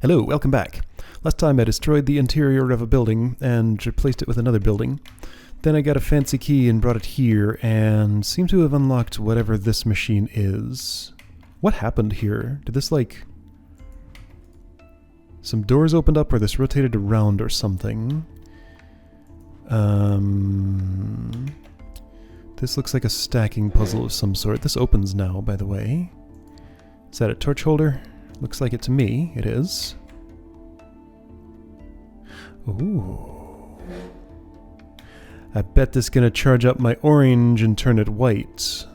Hello, welcome back. Last time I destroyed the interior of a building and replaced it with another building. Then I got a fancy key and brought it here and seem to have unlocked whatever this machine is. What happened here? Did this some doors opened up or this rotated around or something? This looks like a stacking puzzle of some sort. This opens now, by the way. Is that a torch holder? Looks like it to me. It is. Ooh. I bet this is gonna charge up my orange and turn it white.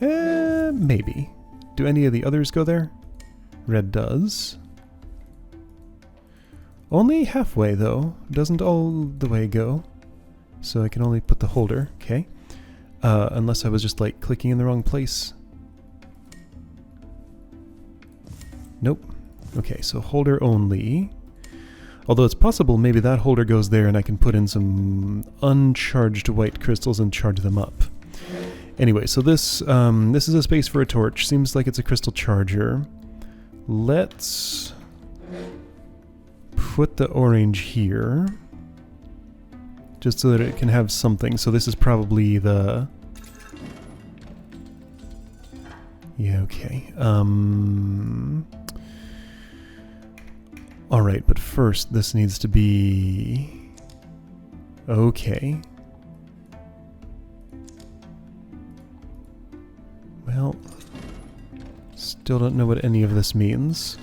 Maybe. Do any of the others go there? Red does. Only halfway, though. Doesn't all the way go. So I can only put the holder. Okay. Unless I was just, clicking in the wrong place. Nope. Okay, so holder only. Although it's possible maybe that holder goes there and I can put in some uncharged white crystals and charge them up. Anyway, so this is a space for a torch. Seems like it's a crystal charger. Let's put the orange here. Just so that it can have something. So this is probably the... Yeah, okay. Alright, but first this needs to be... Okay. Well, still don't know what any of this means.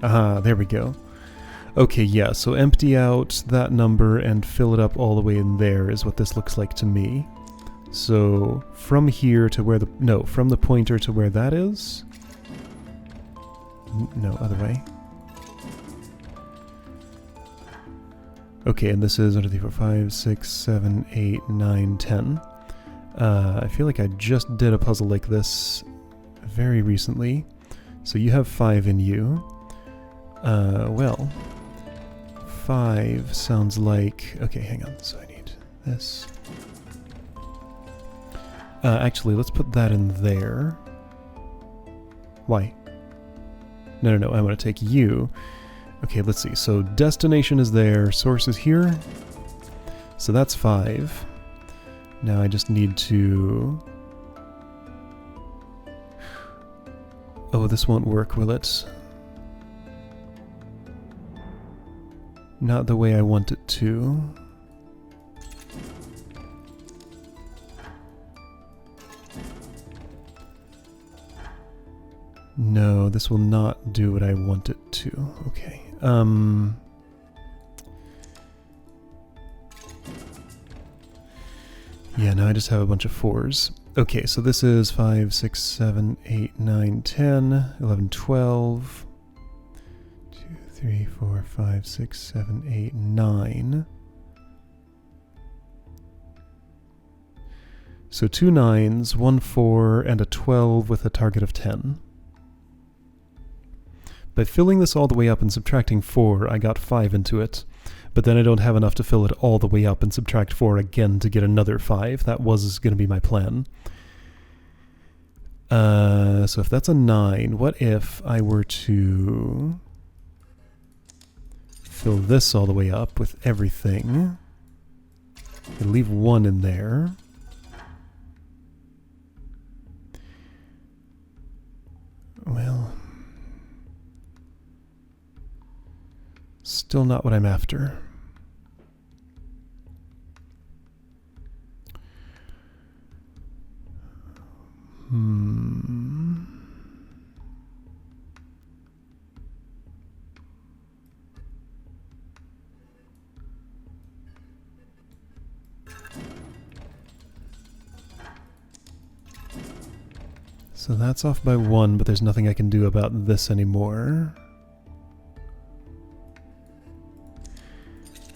Aha, there we go. Okay, yeah, so empty out that number and fill it up all the way in there is what this looks like to me. So, from here to where the... No, from the pointer to where that is... No, other way. Okay, and this is 1, 2, 3, 4, 5, 6, 7, 8, 9, 10. I feel like I just did a puzzle like this very recently. So you have 5 in you. Well, 5 sounds like... Okay, hang on. So I need this. Actually, let's put that in there. Why? No, I want to take you. Okay, let's see. So destination is there, source is here. So that's 5. Now I just need to... Oh, this won't work, will it? Not the way I want it to. No, this will not do what I want it to. Okay. Yeah, now I just have a bunch of 4s. Okay, so this is 5, 6, 7, 8, 9, 10, 11, 12. 2, 3, 4, 5, 6, 7, 8, 9. So 2 9s, 1 4, and a 12 with a target of 10. By filling this all the way up and subtracting 4, I got 5 into it. But then I don't have enough to fill it all the way up and subtract 4 again to get another 5. That was going to be my plan. So if that's a 9, what if I were to fill this all the way up with everything? And leave 1 in there. Well... Still not what I'm after. So that's off by 1, but there's nothing I can do about this anymore.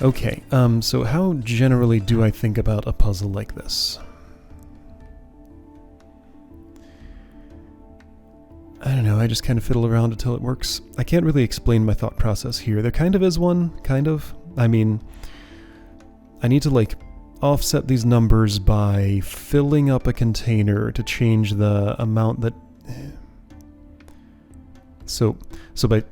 Okay, so how generally do I think about a puzzle like this? I don't know, I just kind of fiddle around until it works. I can't really explain my thought process here. There kind of is one, kind of. I mean, I need to, offset these numbers by filling up a container to change the amount that... So by...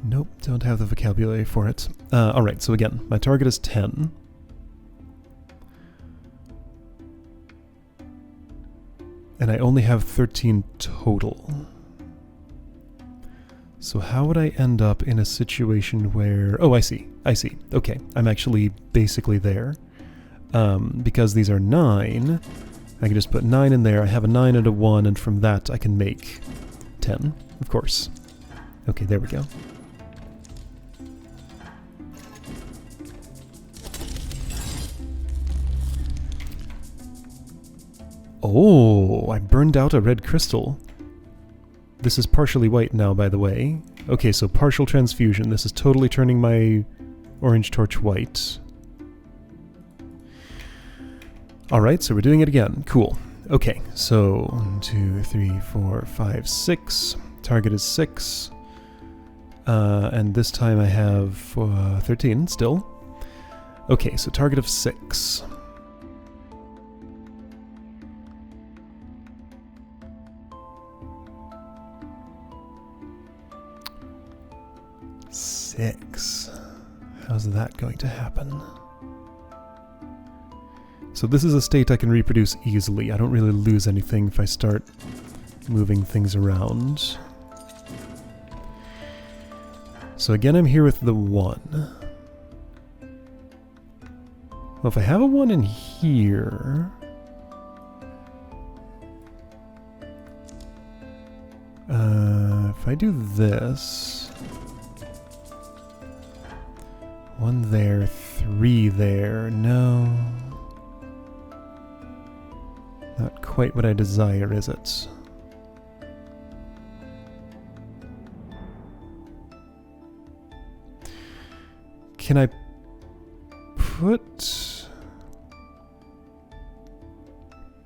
Nope, don't have the vocabulary for it. Alright, so again, my target is 10. And I only have 13 total. So how would I end up in a situation where... Oh, I see. Okay, I'm actually basically there. Because these are 9, I can just put 9 in there. I have a 9 and a 1, and from that I can make 10, of course. Okay, there we go. Oh, I burned out a red crystal. This is partially white now, by the way. Okay, so partial transfusion. This is totally turning my orange torch white. Alright, so we're doing it again. Cool. Okay, so 1, 2, 3, 4, 5, 6. Target is 6. And this time I have 13 still. Okay, so target of 6. How's that going to happen? So this is a state I can reproduce easily. I don't really lose anything if I start moving things around. So again, I'm here with the 1. Well, if I have a 1 in here... if I do this... 1 there, 3 there, no. Not quite what I desire, is it? Can I put...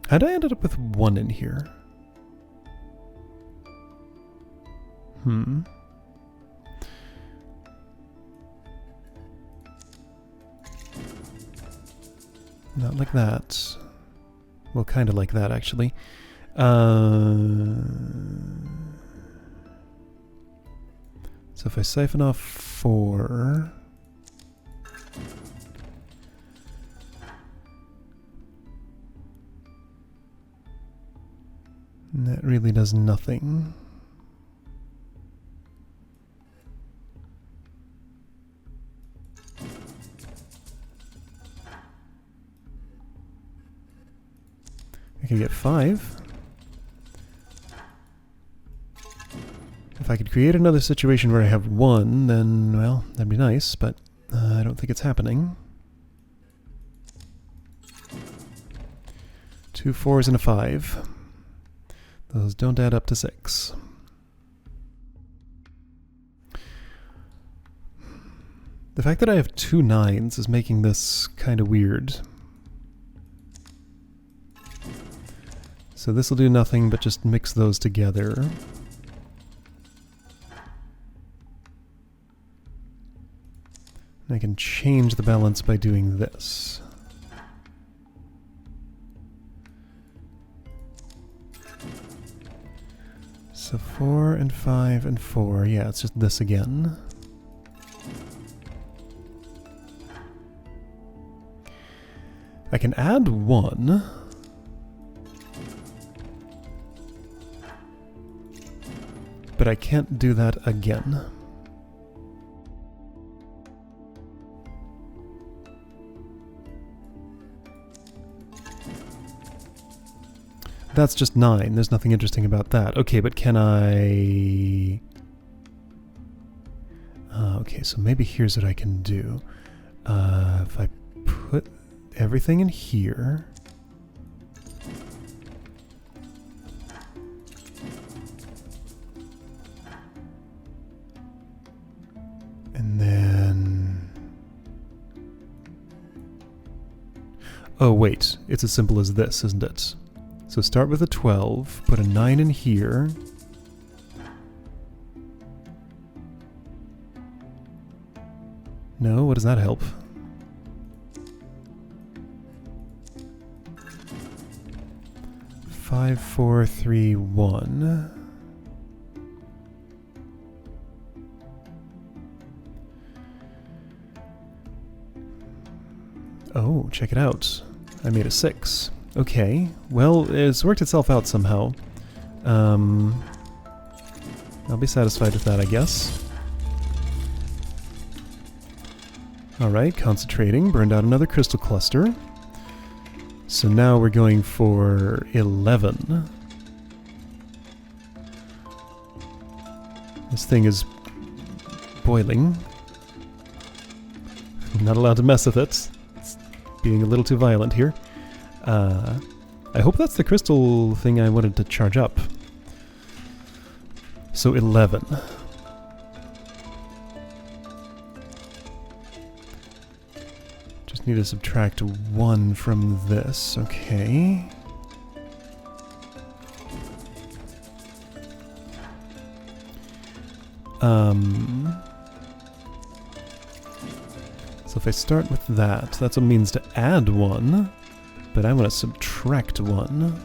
How'd I ended up with 1 in here? Not like that. Well, kind of like that, actually. So if I siphon off 4... that really does nothing. I can get 5. If I could create another situation where I have 1, then, well, that'd be nice, but I don't think it's happening. 2 4s and a 5. Those don't add up to 6. The fact that I have 2 9s is making this kind of weird. So this will do nothing but just mix those together. And I can change the balance by doing this. So 4 and 5 and 4, yeah, it's just this again. I can add 1. But I can't do that again. That's just 9. There's nothing interesting about that. Okay, but can I... okay, so maybe here's what I can do. If I put everything in here... and then... oh, wait. It's as simple as this, isn't it? So start with a 12, put a 9 in here. No, what does that help? 5, 4, 3, 1. Oh, check it out. I made a 6. Okay, well, it's worked itself out somehow. I'll be satisfied with that, I guess. Alright, concentrating. Burned out another crystal cluster. So now we're going for 11. This thing is boiling. I'm not allowed to mess with it. It's being a little too violent here. I hope that's the crystal thing I wanted to charge up. So 11. Just need to subtract 1 from this, okay. So if I start with that, that's what means to add 1, but I want to subtract 1.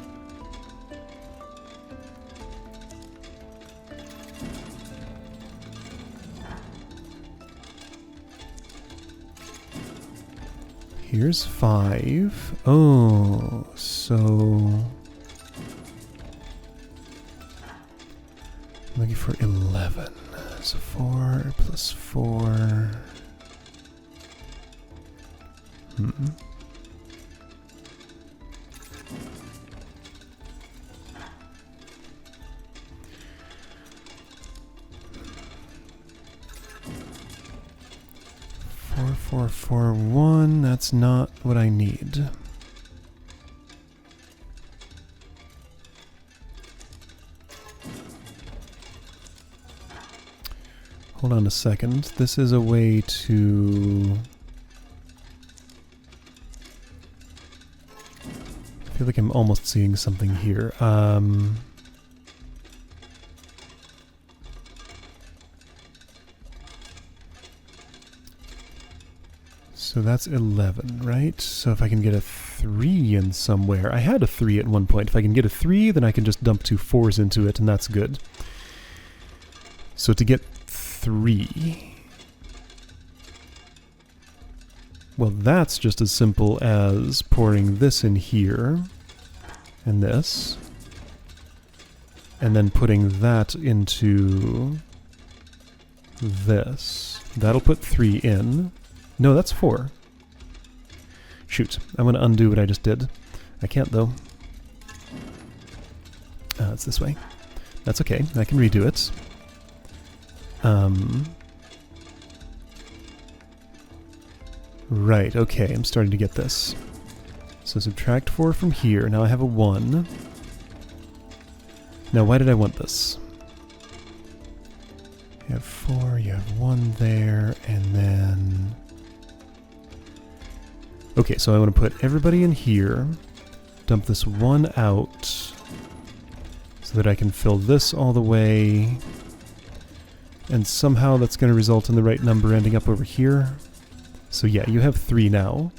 Here's 5. Oh, so... I'm looking for 11. So 4 plus 4... 4, 4, 4, 1. That's not what I need. Hold on a second. This is a way to... I feel like I'm almost seeing something here. So that's 11, right? So if I can get a 3 in somewhere... I had a 3 at one point. If I can get a 3, then I can just dump 2 4s into it, and that's good. So to get 3... Well, that's just as simple as pouring this in here, and this, and then putting that into this. That'll put 3 in. No, that's 4. Shoot, I'm going to undo what I just did. I can't, though. It's this way. That's okay, I can redo it. Right, okay, I'm starting to get this. So subtract 4 from here. Now I have a 1. Now why did I want this? You have 4, you have 1 there, and then... Okay, so I want to put everybody in here, dump this 1 out, so that I can fill this all the way, and somehow that's going to result in the right number ending up over here. So yeah, you have 3 now.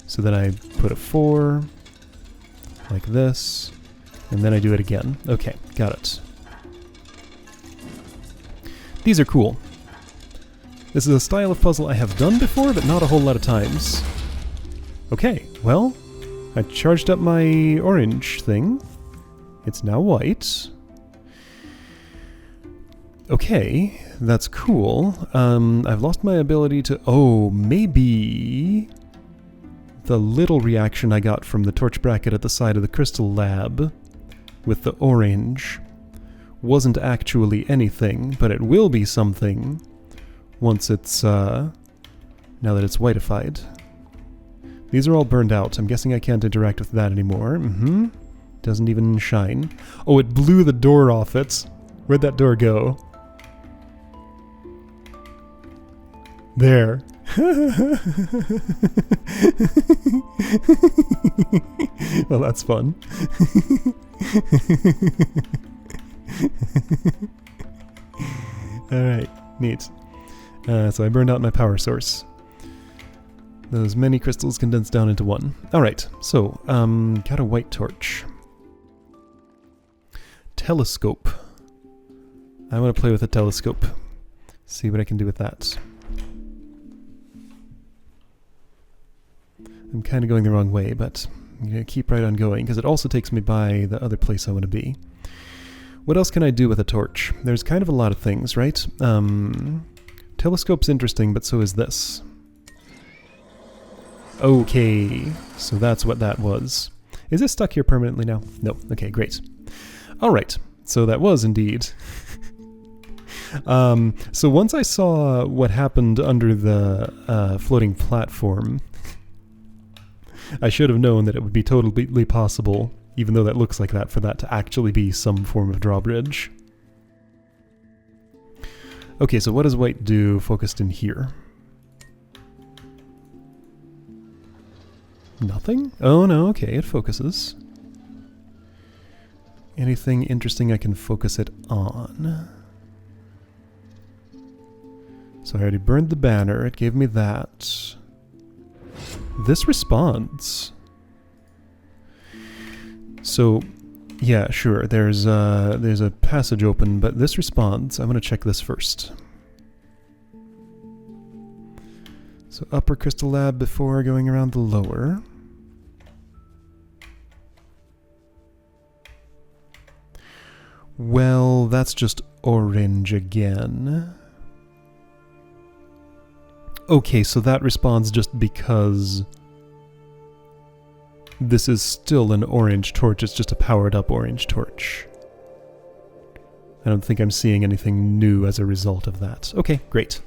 So then I put a 4, like this, and then I do it again. Okay, got it. These are cool. This is a style of puzzle I have done before, but not a whole lot of times. Okay, well, I charged up my orange thing. It's now white. Okay, that's cool. I've lost my ability to... Oh, maybe... the little reaction I got from the torch bracket at the side of the crystal lab with the orange wasn't actually anything, but it will be something once it's, now that it's whitified. These are all burned out. I'm guessing I can't interact with that anymore. Doesn't even shine. Oh, it blew the door off it. Where'd that door go? There. Well, that's fun. Alright, neat. So I burned out my power source. Those many crystals condensed down into one. Alright, so, got a white torch. telescope. I want to play with a telescope. See what I can do with that. I'm kind of going the wrong way, but I'm going to keep right on going, because it also takes me by the other place I want to be. What else can I do with a torch? There's kind of a lot of things, right? Telescope's interesting, but so is this. Okay, so that's what that was. Is this stuck here permanently now? No. Okay, great. Alright, so that was indeed. So once I saw what happened under the floating platform, I should have known that it would be totally possible, even though that looks like that, for that to actually be some form of drawbridge. Okay, so what does white do focused in here? Nothing? Oh no, okay, it focuses. Anything interesting I can focus it on? So I already burned the banner, it gave me that. This responds. So, yeah, sure, there's a passage open, but this responds. I'm going to check this first. So upper crystal lab before going around the lower. Well, that's just orange again. Okay, so that responds just because this is still an orange torch, it's just a powered up orange torch. I don't think I'm seeing anything new as a result of that. Okay, great.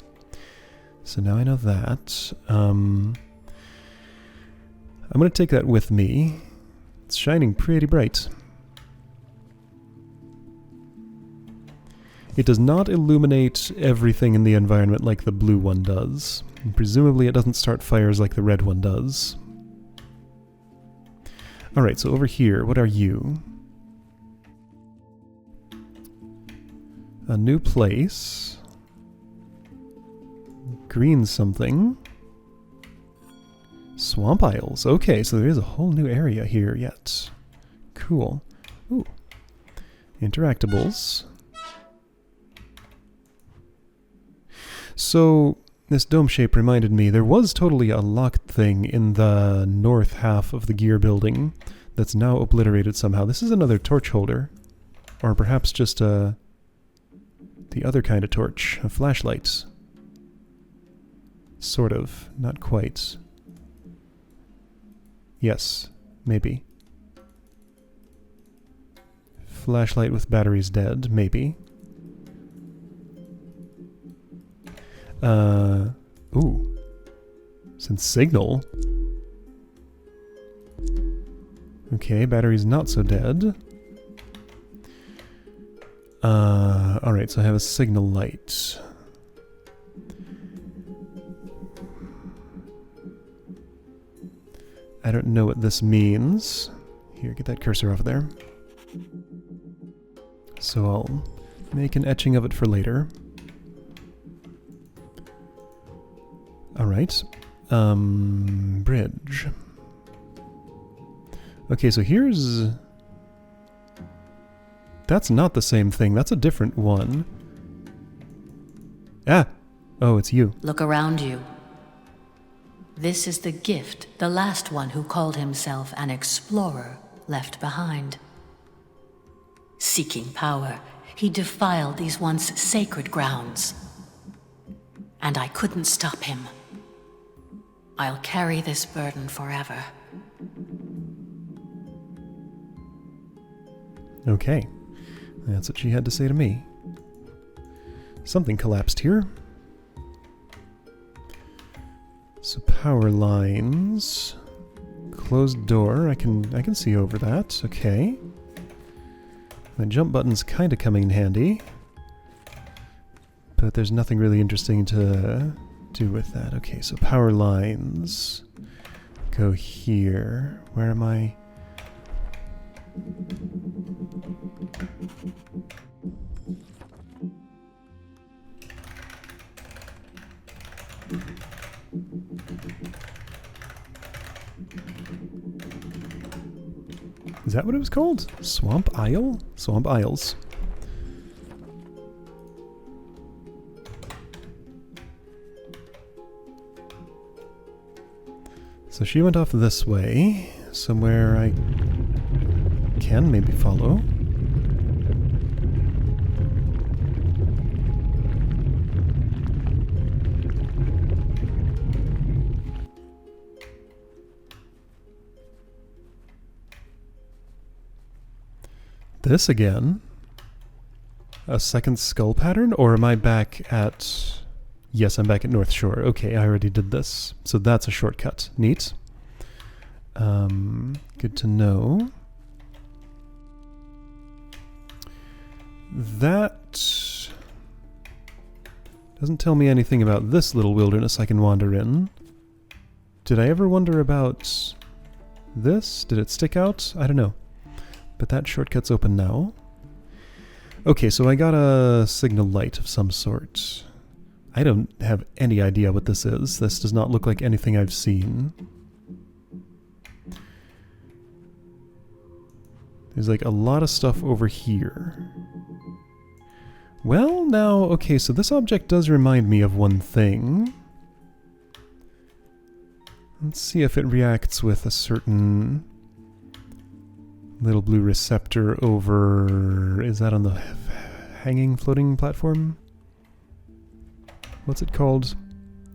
So now I know that. I'm going to take that with me. It's shining pretty bright. It does not illuminate everything in the environment like the blue one does. And presumably it doesn't start fires like the red one does. Alright, so over here, what are you? A new place. Green something. Swamp Isles. Okay, so there is a whole new area here yet. Cool. Ooh. Interactables. So, this dome shape reminded me, there was totally a locked thing in the north half of the gear building that's now obliterated somehow. This is another torch holder. Or perhaps just the other kind of torch, a flashlight. Sort of, not quite. Yes, maybe. Flashlight with batteries dead, maybe. Ooh. Since signal. Okay, battery's not so dead. Alright, so I have a signal light. I don't know what this means. Here, get that cursor off there. So I'll make an etching of it for later. Alright. Bridge. Okay, so here's... That's not the same thing. That's a different one. Ah! Oh, it's you. Look around you. This is the gift the last one who called himself an explorer left behind. Seeking power, he defiled these once sacred grounds. And I couldn't stop him. I'll carry this burden forever. Okay. That's what she had to say to me. Something collapsed here. So power lines. Closed door. I can see over that. Okay. The jump button's kind of coming in handy. But there's nothing really interesting to do with that. Okay, so power lines go here. Where am I? Is that what it was called? Swamp Isle? Swamp Isles. So she went off this way, somewhere I can maybe follow. This again? A second skull pattern? Or am I back at... Yes, I'm back at North Shore. Okay, I already did this. So that's a shortcut. Neat. Good to know. That doesn't tell me anything about this little wilderness I can wander in. Did I ever wonder about this? Did it stick out? I don't know. But that shortcut's open now. Okay, so I got a signal light of some sort. I don't have any idea what this is. This does not look like anything I've seen. There's like a lot of stuff over here. Well, now, okay, so this object does remind me of one thing. Let's see if it reacts with a certain little blue receptor over... Is that on the hanging floating platform? What's it called?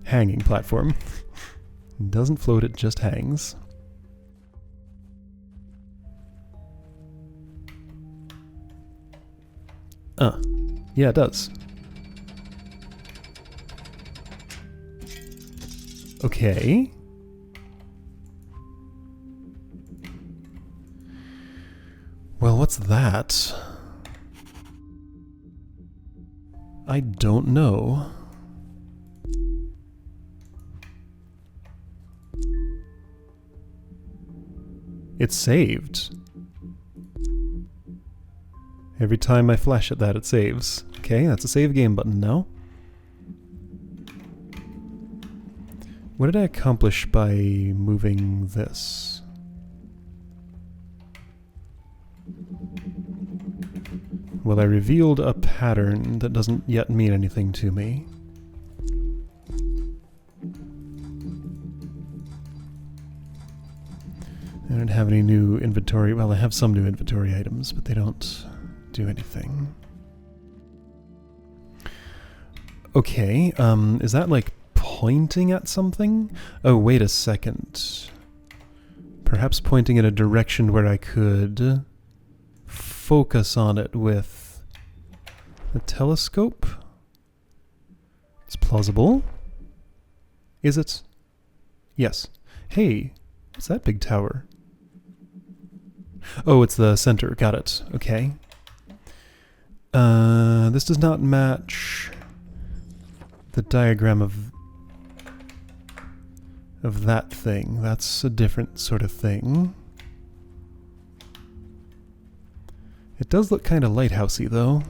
Hanging platform. Doesn't float, it just hangs. Yeah, it does. Okay. Well, what's that? I don't know. It's saved. Every time I flash at that, it saves. Okay, that's a save game button now. What did I accomplish by moving this? Well, I revealed a pattern that doesn't yet mean anything to me. I don't have any new inventory. Well, I have some new inventory items, but they don't do anything. Okay, is that like pointing at something? Oh, wait a second. Perhaps pointing in a direction where I could focus on it with a telescope? It's plausible. Is it? Yes. Hey, what's that big tower? Oh, it's the center. Got it. Okay. This does not match the diagram of that thing. That's a different sort of thing. It does look kind of lighthousey, though.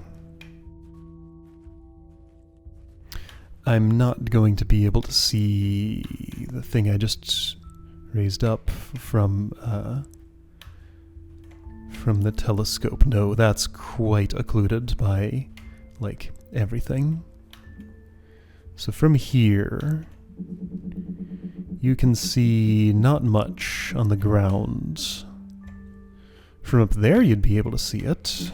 I'm not going to be able to see the thing I just raised up from the telescope. No, that's quite occluded by, like, everything. So from here, you can see not much on the ground. From up there, you'd be able to see it.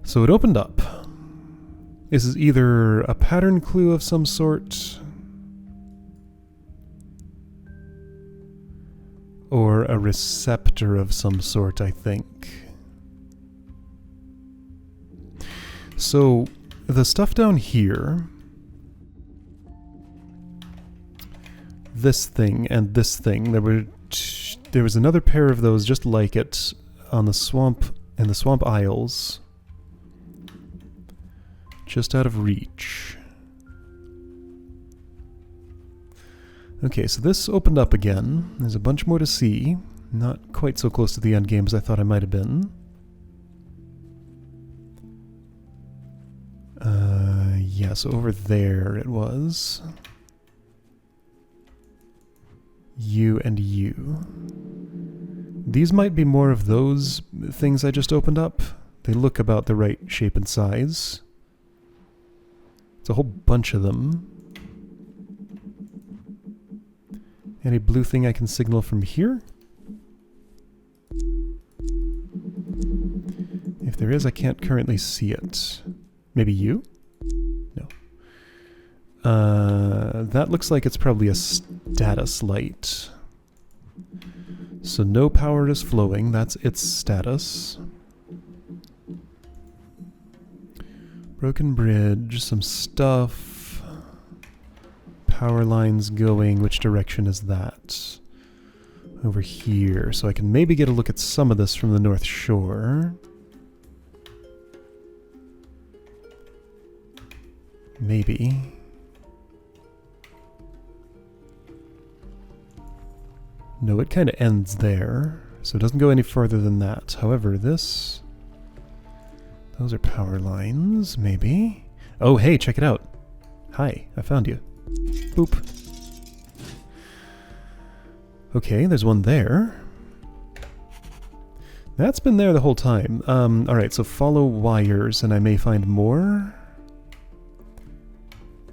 So it opened up. This is either a pattern clue of some sort, or a receptor of some sort, I think. So, the stuff down here, this thing and this thing, there was another pair of those just like it on the swamp, in the Swamp Isles, just out of reach. Okay, so this opened up again. There's a bunch more to see. Not quite so close to the end game as I thought I might have been. Yeah, so over there it was. You and you. These might be more of those things I just opened up. They look about the right shape and size. It's a whole bunch of them. Any blue thing I can signal from here? If there is, I can't currently see it. Maybe you? No. That looks like it's probably a status light. So no power is flowing, that's its status. Broken bridge, some stuff. Power lines going, which direction is that? Over here, so I can maybe get a look at some of this from the North Shore. Maybe. No, it kind of ends there, so it doesn't go any further than that. However, this... Those are power lines, maybe? Oh, hey, check it out. Hi, I found you. Boop. Okay, there's one there. That's been there the whole time. Alright, so follow wires and I may find more.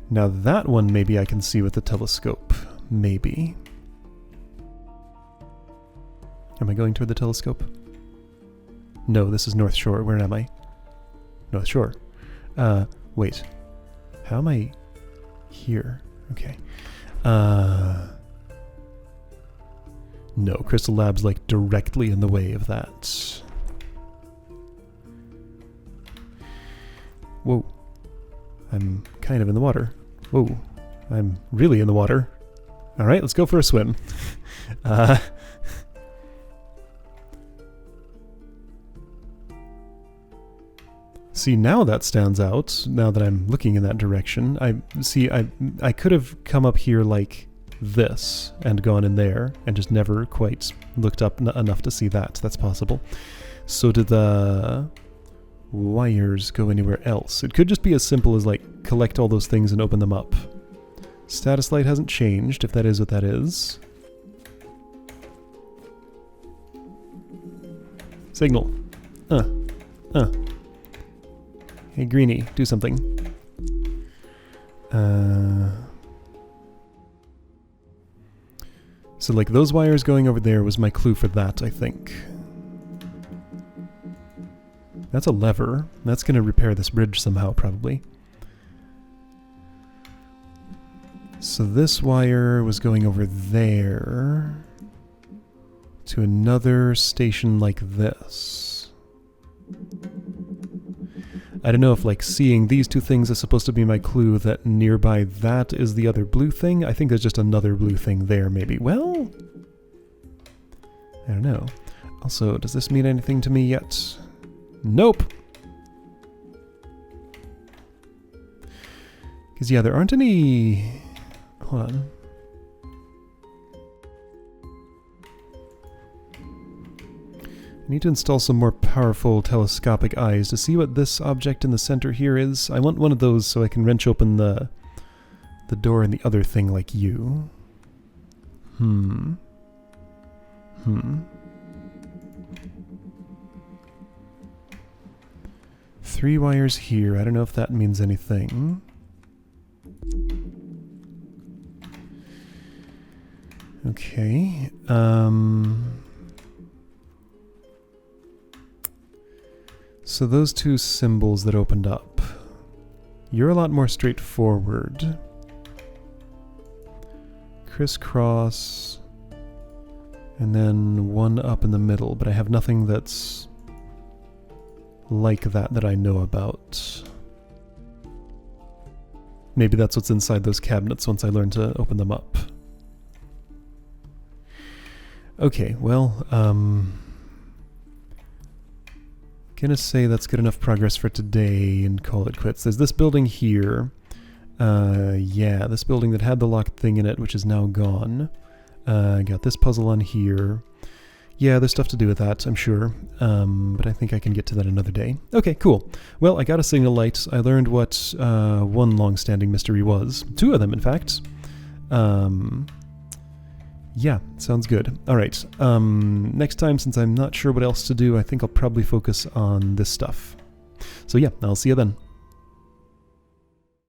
Now that one maybe I can see with the telescope. Maybe. Am I going toward the telescope? No, this is North Shore. Where am I? North Shore. Wait. How am I here? Okay. No, Crystal Lab's like directly in the way of that. Whoa. I'm kind of in the water. Whoa. I'm really in the water. Alright, let's go for a swim. See, now that stands out, now that I'm looking in that direction. I could have come up here like this and gone in there and just never quite looked up enough to see that. That's possible. So did the wires go anywhere else? It could just be as simple as like collect all those things and open them up. Status light hasn't changed, if that is what that is. Signal. Hey, Greenie, do something. So, like, those wires going over there was my clue for that, I think. That's a lever. That's going to repair this bridge somehow, probably. So this wire was going over there to another station like this. I don't know if, like, seeing these two things is supposed to be my clue that nearby that is the other blue thing. I think there's just another blue thing there, maybe. Well, I don't know. Also, does this mean anything to me yet? Nope! Because, yeah, there aren't any... Hold on. I need to install some more powerful telescopic eyes to see what this object in the center here is. I want one of those so I can wrench open the door in the other thing like you. Three wires here. I don't know if that means anything. Okay. So those two symbols that opened up. You're a lot more straightforward. Crisscross. And then one up in the middle, but I have nothing that's like that I know about. Maybe that's what's inside those cabinets once I learn to open them up. Okay, well, gonna say that's good enough progress for today and call it quits. There's this building here. Yeah, this building that had the locked thing in it, which is now gone. Got this puzzle on here. Yeah, there's stuff to do with that, I'm sure. But I think I can get to that another day. Okay, cool. Well, I got a signal light. I learned what one long-standing mystery was. Two of them, in fact. Yeah, sounds good. All right. Next time, since I'm not sure what else to do, I think I'll probably focus on this stuff. So yeah, I'll see you then.